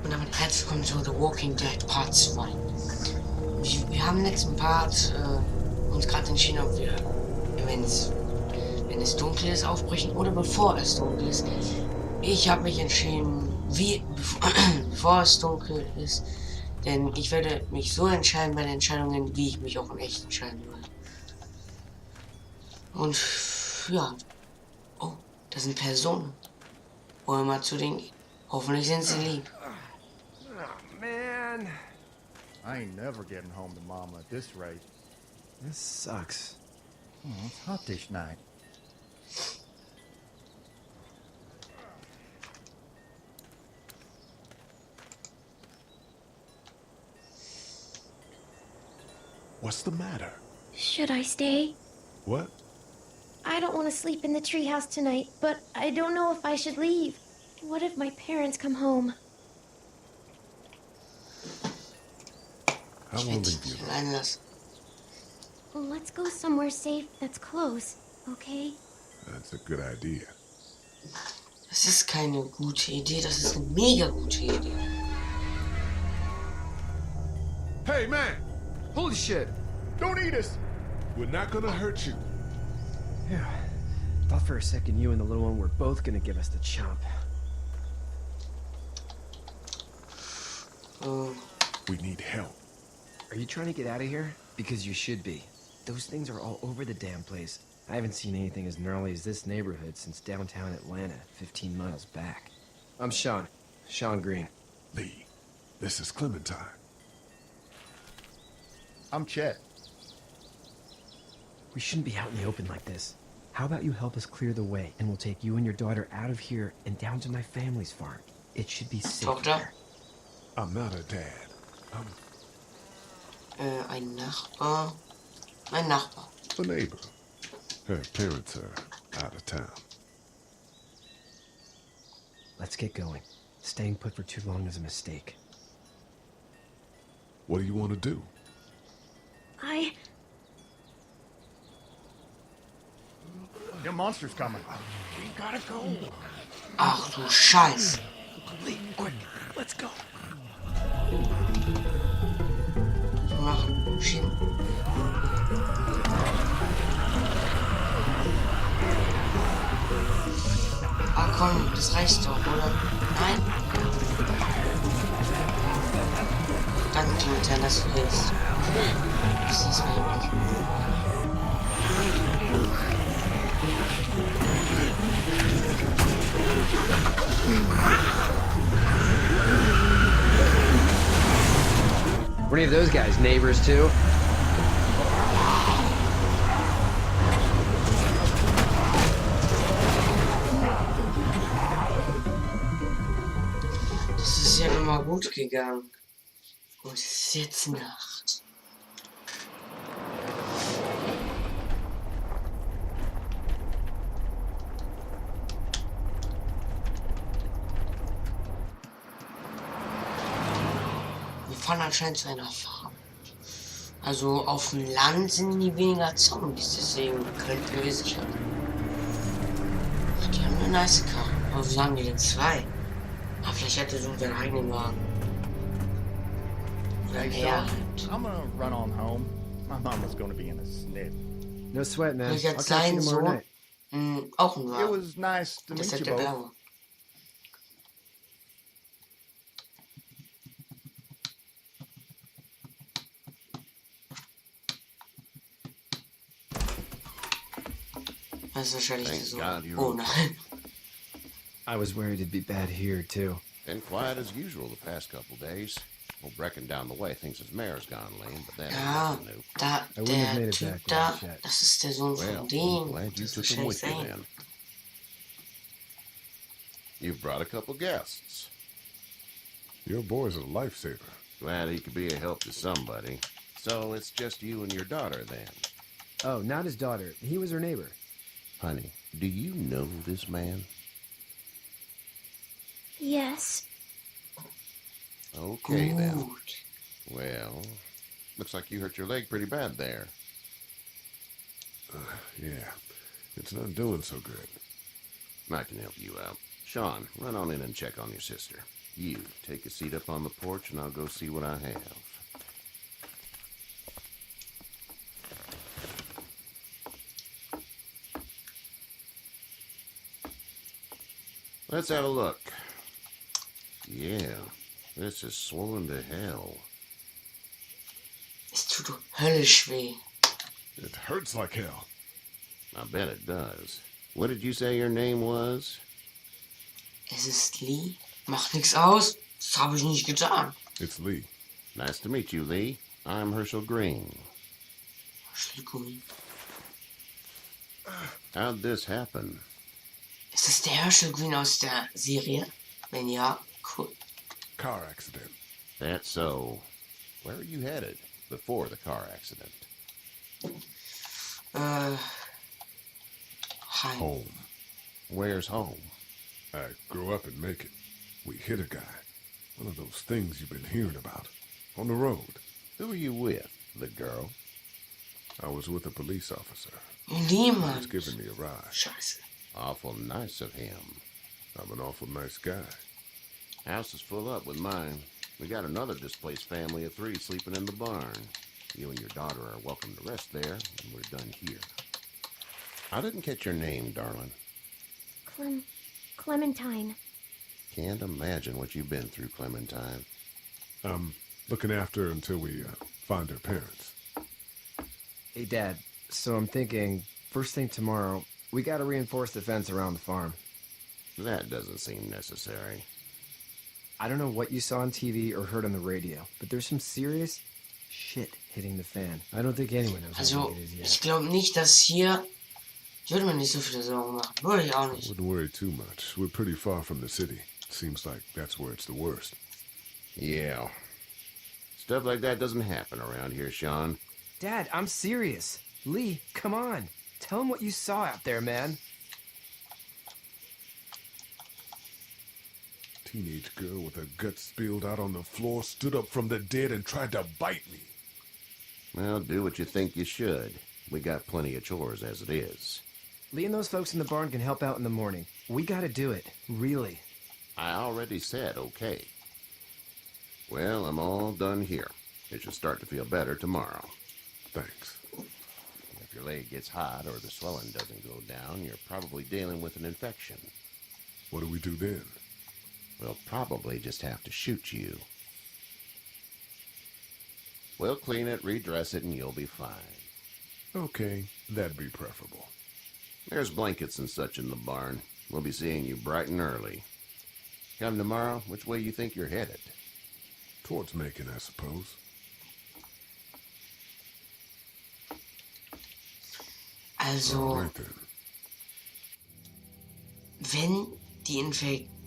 Und damit herzlich willkommen zu The Walking Dead Part 2. Wir haben im letzten Part uns gerade entschieden, ob wir, wenn es dunkel ist, aufbrechen oder bevor es dunkel ist. Ich habe mich entschieden, bevor es dunkel ist, denn ich werde mich so entscheiden bei den Entscheidungen, wie ich mich auch in echt entscheiden würde. Und ja, oh, das sind Personen. Wollen wir mal zu denen gehen? Hoffentlich sind sie lieb. Oh, man. I ain't never getting home to Mama at this rate. This sucks. Oh, it's hot this night. What's the matter? Should I stay? What? I don't want to sleep in the treehouse tonight, but I don't know if I should leave. What if my parents come home? I won't leave you. Well, let's go somewhere safe that's close, okay? That's a good idea. Das ist keine gute Idee, das ist eine mega gute Idee. Hey, man! Holy shit. Don't eat us! We're not gonna hurt you. Yeah. Thought for a second you and the little one were both gonna give us the chomp. We need help. Are you trying to get out of here? Because you should be. Those things are all over the damn place. I haven't seen anything as gnarly as this neighborhood since downtown Atlanta, 15 miles back. I'm Sean. Sean Green. Lee, this is Clementine. I'm Chet. We shouldn't be out in the open like this. How about you help us clear the way, and we'll take you and your daughter out of here and down to my family's farm. It should be safe there. I'm not a dad. Ein Nachbar. Mein Nachbar. A neighbor. Her parents are out of town. Let's get going. Staying put for too long is a mistake. What do you want to do? Your monster's coming. We gotta go. Ach du Scheiß. Lee, quick, let's go. Wir machen Schienen. Ah komm, das reicht doch, oder? Nein? Danke, Clementine, dass du hilfst. Das ist mir weg. Were any of those guys neighbors too? Das ist ja nun mal gut gegangen. Und es ist jetzt Nacht. Wir fahren anscheinend zu einer Farm. Also auf dem Land sind die weniger Zombies, deswegen könnten wir sicher. Ach, die haben eine nice Karre. Aber wieso haben die denn zwei? Ah, vielleicht hätte so seinen eigenen Wagen. Hey, Ja. so, I'm gonna run on home. My mama's gonna be in a snip. No sweat, man. Vielleicht I'll hat catch you sein tomorrow Sohn night. auch einen It Wagen. was nice to Das meet hat you der both. Blaue. Das ist wahrscheinlich der Thank Sohn. God you're Oh okay. nein. I was worried it'd be bad here too. Been quiet as usual the past couple days. Well, Brecken down the way thinks his mare's gone lame, but that ain't Ja, nothing new. da, I wouldn't have made der it Typ back da, without Chet. das ist der Sohn Well, von dem. I'm glad you Das took wird him wahrscheinlich with you sein. then. You've brought a couple guests. Your boy's a lifesaver. Glad he could be a help to somebody. So it's just you and your daughter then. Oh, not his daughter. He was her neighbor. Honey, do you know this man? Yes. Okay then. Gut. Well, looks like you hurt your leg pretty bad there. Yeah, it's not doing so good. I can help you out. Sean, run on in and check on your sister. You take a seat up on the porch and I'll go see what I have. Let's have a look. Yeah, this is swollen to hell. Es tut höllisch weh. It hurts like hell. I bet it does. What did you say your name was? Es ist Lee. Macht nichts aus. Das habe ich nicht getan. It's Lee. Nice to meet you, Lee. I'm Herschel Green. Schlückgummi. How'd this happen? Ist das der Herschel Green aus der Serie? Wenn ja, cool. Car accident. That's so. Where are you headed before the car accident? Heim. Home. Where's home? I grew up in Macon. We hit a guy. One of those things you've been hearing about. On the road. Who are you with? The girl? I was with a police officer. He was Niemand. giving me a ride. Scheiße. Awful nice of him. I'm an awful nice guy. House is full up with mine. We got another displaced family of 3 sleeping in the barn. You and your daughter are welcome to rest there, and we're done here. I didn't catch your name, darling. Clementine. Can't imagine what you've been through, Clementine. I'm looking after her until we find her parents. Hey, Dad. So I'm thinking, first thing tomorrow, we gotta reinforce the fence around the farm. That doesn't seem necessary. I don't know what you saw on TV or heard on the radio, but there's some serious shit hitting the fan. I don't think anyone knows how Also, big it is yet. ich glaube nicht, dass hier... Ich würde mir nicht so viele Sorgen machen. Würde ich auch I nicht. wouldn't worry too much. We're pretty far from the city. Seems like that's where it's the worst. Yeah. Stuff like that doesn't happen around here, Sean. Dad, I'm serious. Lee, come on. Tell him what you saw out there, man. Teenage girl with her guts spilled out on the floor stood up from the dead and tried to bite me. Well, do what you think you should. We got plenty of chores as it is. Lee and those folks in the barn can help out in the morning. We gotta do it. Really. I already said okay. Well, I'm all done here. It should start to feel better tomorrow. Thanks. If your leg gets hot or the swelling doesn't go down, you're probably dealing with an infection. What do we do then? We'll probably just have to shoot you. We'll clean it, redress it, and you'll be fine. Okay, that'd be preferable. There's blankets and such in the barn. We'll be seeing you bright and early. Come tomorrow, which way you think you're headed? Towards Macon, I suppose. Also, All right then.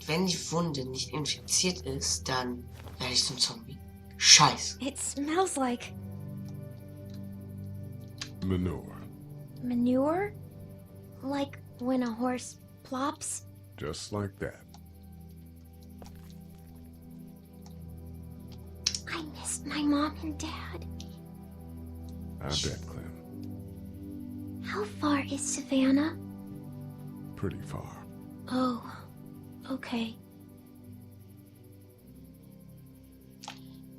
wenn die Wunde nicht infiziert ist, dann werde ich zum Zombie. Scheiße. It smells like Manure. manure? Like when a horse plops? Just like that. I miss my mom and dad. I bet, Clem. How far is Savannah? Pretty far. Oh, okay.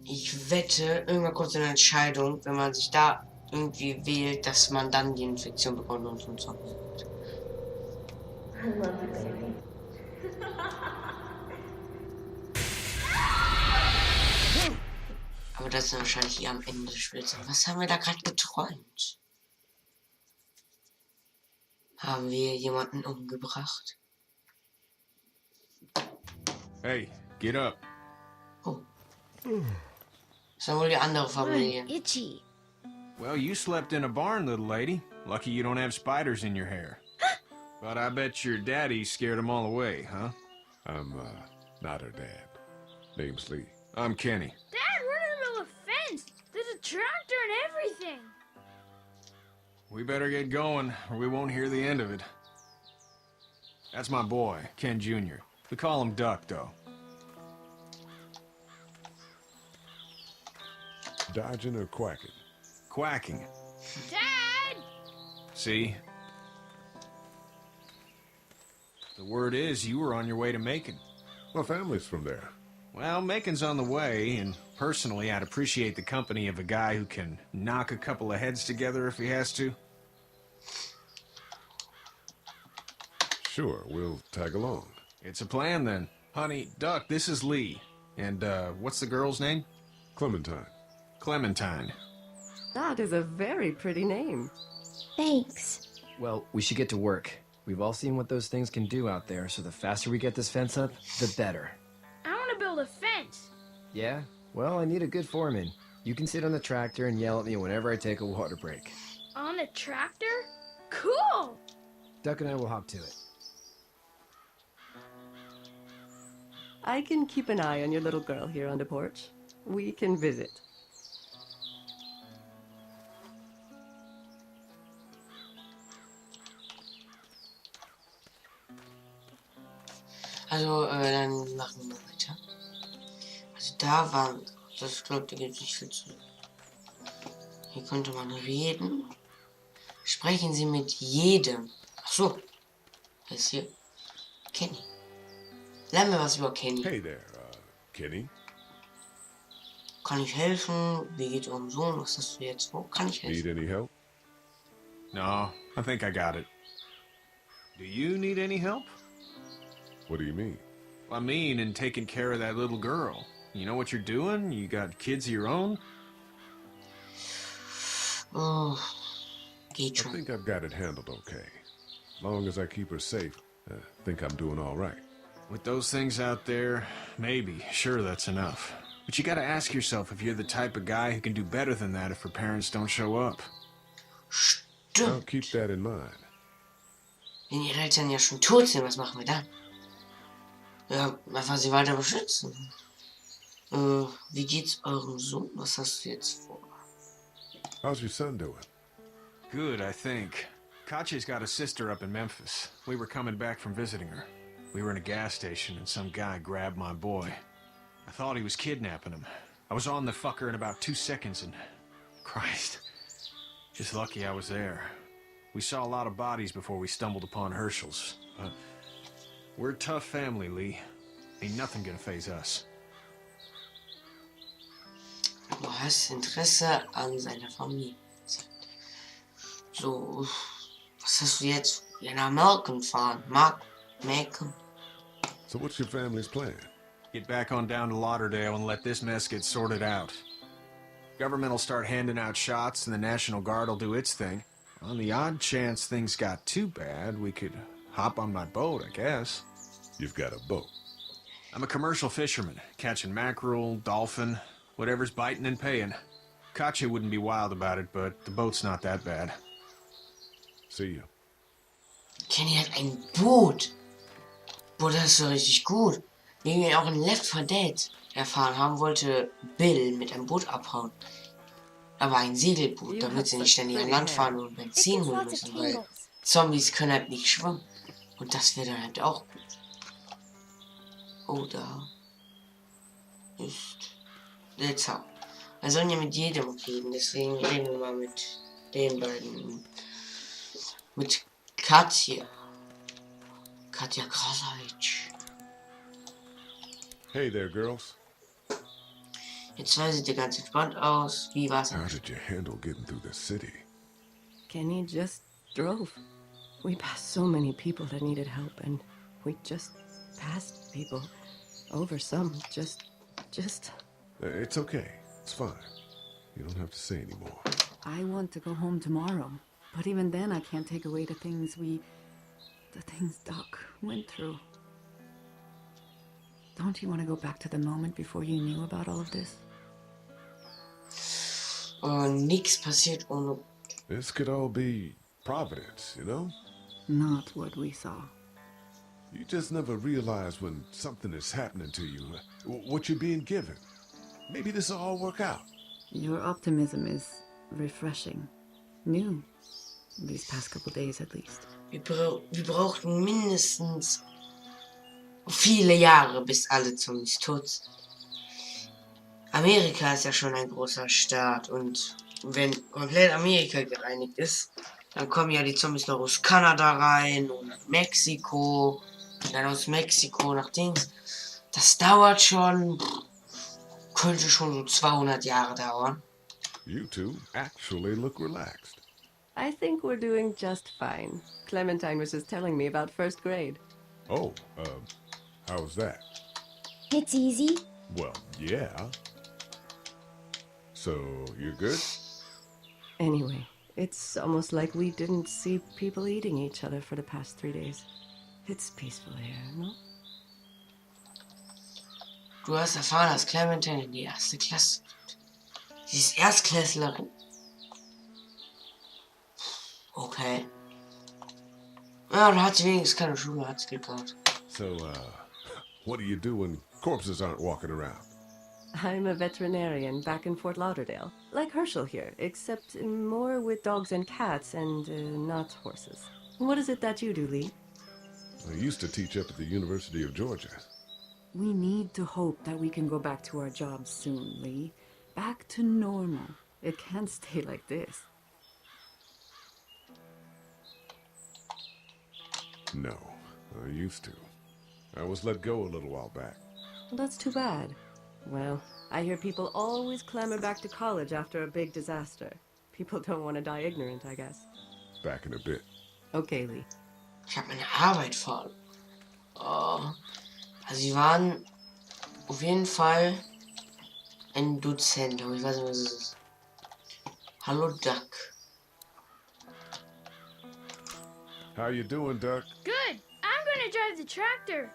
Ich wette, irgendwann kommt so eine Entscheidung, wenn man sich da irgendwie wählt, dass man dann die Infektion bekommt und zum Zombie wird. I love you, baby. Aber das ist wahrscheinlich eher am Ende des Spiels. Was haben wir da gerade geträumt? Haben wir jemanden umgebracht? Hey, get up. Oh. Das ist wohl die andere Familie. I'm itchy. Well, you slept in a barn, little lady. Lucky you don't have spiders in your hair. But I bet your daddy scared them all away, huh? I'm, not her dad. Name's Lee. I'm Kenny. Dad, we're in the middle of a fence. There's a tractor and everything. We better get going, or we won't hear the end of it. That's my boy, Ken Jr. We call him Duck, though. Dodging or quacking? Quacking. Dad! See? The word is you were on your way to Macon. My family's from there. Well, Macon's on the way, and personally, I'd appreciate the company of a guy who can knock a couple of heads together if he has to. Sure, we'll tag along. It's a plan, then. Honey, Duck, this is Lee. And, what's the girl's name? Clementine. Clementine. That is a very pretty name. Thanks. Well, we should get to work. We've all seen what those things can do out there, so the faster we get this fence up, the better. I want to build a fence. Yeah? Well, I need a good foreman. You can sit on the tractor and yell at me whenever I take a water break. On a tractor? Cool! Duck and I will hop to it. I can keep an eye on your little girl here on the porch. We can visit. Also, dann machen wir weiter. Also da waren, das glaube da gibt es nicht viel zu. Hier konnte man reden. Sprechen Sie mit jedem. Ach so. Das ist hier. Kenny. Lernen wir was über Kenny. Hey there, Kenny. Kann ich helfen? Wie geht's eurem Sohn? Was hast du jetzt vor? Kann ich Need helfen? any help? No, I think I got it. Do you need any help? What do you mean? I mean, in taking care of that little girl. You know what you're doing? You got kids of your own? Oh, geht I schon. think I've got it handled okay. As long as I keep her safe, I think I'm doing all right. With those things out there, maybe. Sure, that's enough. But you gotta ask yourself if you're the type of guy who can do better than that if her parents don't show up. I'll Stimmt. keep that in mind. Wenn ihre Eltern ja schon tot sind, was machen wir dann? Ja, einfach sie weiter beschützen. Wie geht's eurem Sohn? Was hast du jetzt vor? How's your son doing? Good, I think. Katya's got a sister up in Memphis. We were coming back from visiting her. We were in a gas station and some guy grabbed my boy. I thought he was kidnapping him. I was on the fucker in about 2 seconds and... Christ. Just lucky I was there. We saw a lot of bodies before we stumbled upon Herschel's. We're a tough family, Lee. Ain't nothing gonna faze us. Du hast Interesse an seiner Familie. So, was hast du jetzt? Ja, nach Malcolm fahren. Malcolm. So what's your family's plan? Get back on down to Lauderdale and let this mess get sorted out. Government will start handing out shots and the National Guard will do its thing. On the odd chance things got too bad, we could hop on my boat, I guess. You've got a boat. I'm a commercial fisherman, catching mackerel, dolphin, whatever's biting and paying. Katya wouldn't be wild about it, but the boat's not that bad. See you. Kenny hat ein Boot. Boah, das ist doch richtig gut. Wie wir auch in Left 4 Dead erfahren haben, wollte Bill mit einem Boot abhauen. Aber ein Segelboot, damit sie nicht ständig an Land fahren und Benzin holen müssen, weil Zombies können halt nicht schwimmen. Und das wäre dann halt auch gut. Oh, da ist seltsam. Wir sollen ja mit jedem reden, deswegen reden wir mal mit den beiden. Mit Katja. Katja Krasavitsch. Hey there, girls. Jetzt zwei sieht ihr ganz entspannt aus. Wie war's? How did you handle getting through the city? Kenny just drove. We passed so many people that needed help, and we just passed people. Over some, just... It's okay. It's fine. You don't have to say anymore. I want to go home tomorrow. But even then, I can't take away the things Doc went through. Don't you want to go back to the moment before you knew about all of this? Nix passiert ohne. This could all be Providence, you know? Not what we saw. You just never realize when something is happening to you, what you're being given. Maybe this will all work out. Your optimism is refreshing. New. These past couple days, at least. Wir brauchten mindestens viele Jahre, bis alle Zombies tot sind. Amerika ist ja schon ein großer Staat und wenn komplett Amerika gereinigt ist, dann kommen ja die Zombies noch aus Kanada rein und Mexiko und dann aus Mexiko nach Dings. Das dauert schon, könnte schon so 200 Jahre dauern. You two actually look relaxed. I think we're doing just fine. Clementine was just telling me about first grade. Oh, how's that? It's easy. Well, yeah. So, you're good? Anyway, it's almost like we didn't see people eating each other for the past 3 days. It's peaceful here, no? Du hast erfahren, dass Clementine in die erste Klasse geht. Sie ist Erstklässlerin. Okay. Ja, da hat sie wenigstens keine Schule, hat sie Glück gehabt. So, what do you do when corpses aren't walking around? I'm a veterinarian back in Fort Lauderdale. Like Herschel here, except more with dogs and cats and not horses. What is it that you do, Lee? I used to teach up at the University of Georgia. We need to hope that we can go back to our jobs soon, Lee. Back to normal. It can't stay like this. No, I used to. I was let go a little while back. Well, that's too bad. Well, I hear people always clamor back to college after a big disaster. People don't want to die ignorant, I guess. Back in a bit. Okay, Lee. Ich habe meine Arbeit verloren. Oh. Also sie waren auf jeden Fall ein Dozent, aber ich weiß nicht, was es ist. Hallo Duck. How you doing, Duck? Good. I'm gonna drive the tractor.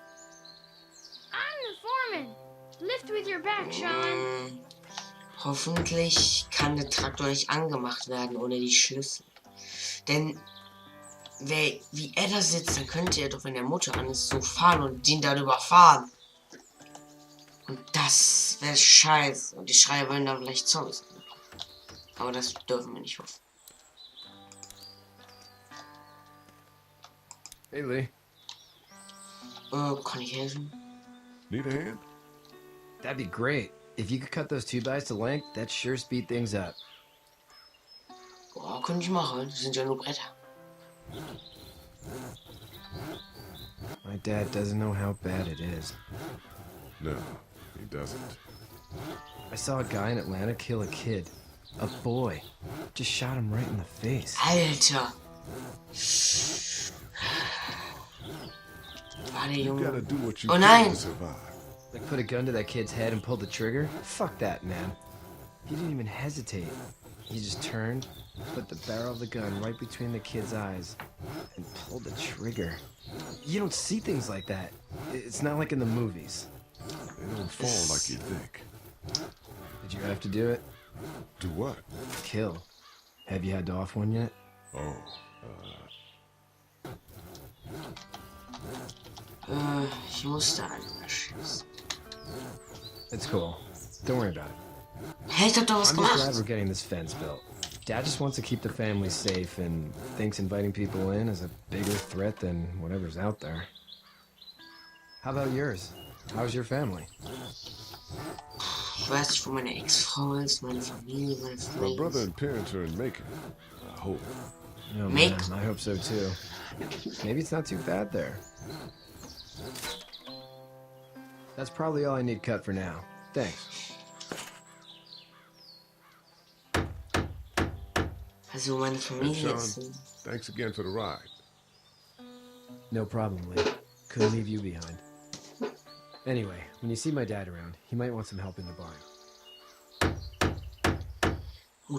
I'm the foreman. Lift with your back, Sean. Hoffentlich kann der Traktor nicht angemacht werden ohne die Schlüssel. Denn wie er da sitzt, dann könnte er doch, wenn der Motor an ist, so fahren und den dann überfahren. Und das wäre scheiße. Und die Schreier wollen dann vielleicht Zombies. Aber das dürfen wir nicht hoffen. Hey, Lee. Kann ich helfen? Need a hand? That'd be great. If you could cut those 2x to length, that'd sure speed things up. Boah, könnte ich machen. Das sind ja nur Bretter. My dad doesn't know how bad it is. No, he doesn't. I saw a guy in Atlanta kill a kid. A boy. Just shot him right in the face. Alter. War der You gotta Junge. do what you Oh can nein! to survive. Like put a gun to that kid's head and pulled the trigger? Fuck that, man. He didn't even hesitate. He just turned, put the barrel of the gun right between the kid's eyes, and pulled the trigger. You don't see things like that. It's not like in the movies. They don't fall like you think. Did you have to do it? Do what? Kill. Have you had to off one yet? Oh, Ich musste einmal schießen. It's cool. Don't worry about it. Hey, ich hab doch was I'm just glad gemacht. we're getting this fence built. Dad just wants to keep the family safe and thinks inviting people in is a bigger threat than whatever's out there. How about yours? How's your family? Ich weiß nicht, wo meine Ex-Frau ist, meine Familie, meine my brother Familie. and parents are in Macon. I hope. Oh, Make- man, I hope so too. Maybe it's not too bad there. That's probably all I need cut for now. Thanks. Also meine And Familie Sean, ist. thanks again for the ride. No problem, Lee. Couldn't leave you behind. Anyway, when you see my dad around, he might want some help in the barn.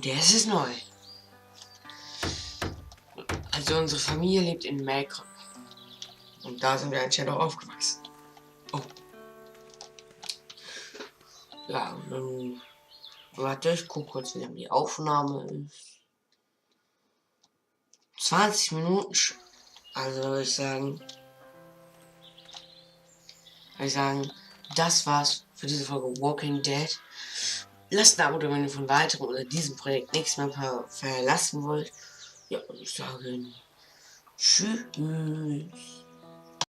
Der ist es neu. Also unsere Familie lebt in Macon. Und da sind wir anscheinend auch aufgewachsen. Oh. Ja, und dann. Warte, ich guck kurz, wie lange die Aufnahme ist. 20 Minuten schon. Also würde ich sagen. Das war's für diese Folge Walking Dead. Lasst ein Abo da, wenn ihr von weiteren oder diesem Projekt nichts mehr verlassen wollt. Ja, und ich sage Tschüss.